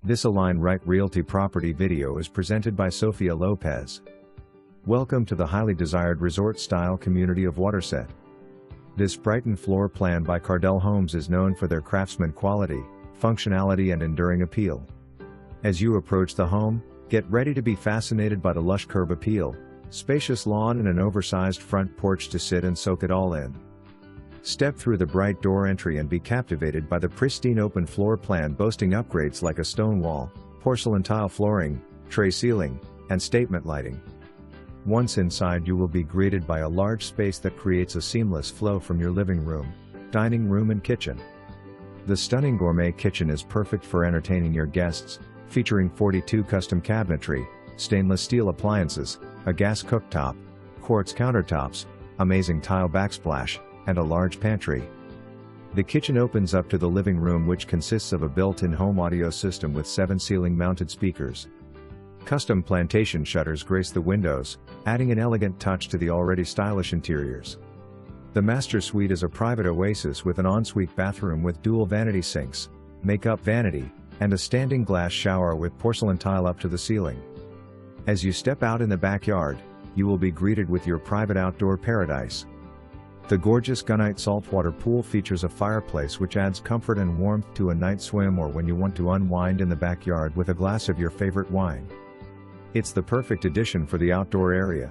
This Align Right Realty property video is presented by Sofia Lopez. Welcome to the highly desired resort-style community of Waterset. This Brighton floor plan by Cardel Homes is known for their craftsman quality, functionality and enduring appeal. As you approach the home, get ready to be fascinated by the lush curb appeal, spacious lawn and an oversized front porch to sit and soak it all in. Step through the bright door entry and be captivated by the pristine open floor plan boasting upgrades like a stone wall, porcelain tile flooring, tray ceiling, and statement lighting. Once inside, you will be greeted by a large space that creates a seamless flow from your living room, dining room and kitchen. The stunning gourmet kitchen is perfect for entertaining your guests, featuring 42 custom cabinetry, stainless steel appliances, a gas cooktop, quartz countertops, amazing tile backsplash, and a large pantry. The kitchen opens up to the living room, which consists of a built-in home audio system with 7 ceiling-mounted speakers. Custom plantation shutters grace the windows, adding an elegant touch to the already stylish interiors. The master suite is a private oasis with an ensuite bathroom with dual vanity sinks, makeup vanity, and a standing glass shower with porcelain tile up to the ceiling. As you step out in the backyard, you will be greeted with your private outdoor paradise. The gorgeous Gunite saltwater pool features a fireplace which adds comfort and warmth to a night swim or when you want to unwind in the backyard with a glass of your favorite wine. It's the perfect addition for the outdoor area.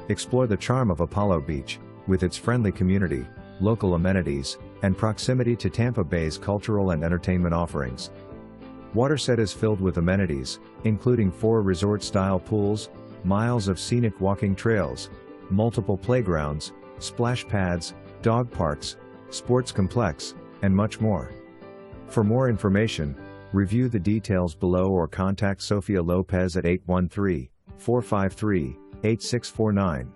Explore the charm of Apollo Beach, with its friendly community, local amenities, and proximity to Tampa Bay's cultural and entertainment offerings. Waterset is filled with amenities, including 4 resort-style pools, miles of scenic walking trails, multiple playgrounds, splash pads, dog parks, sports complex, and much more. For more information, review the details below or contact Sofia Lopez at 813-453-8649.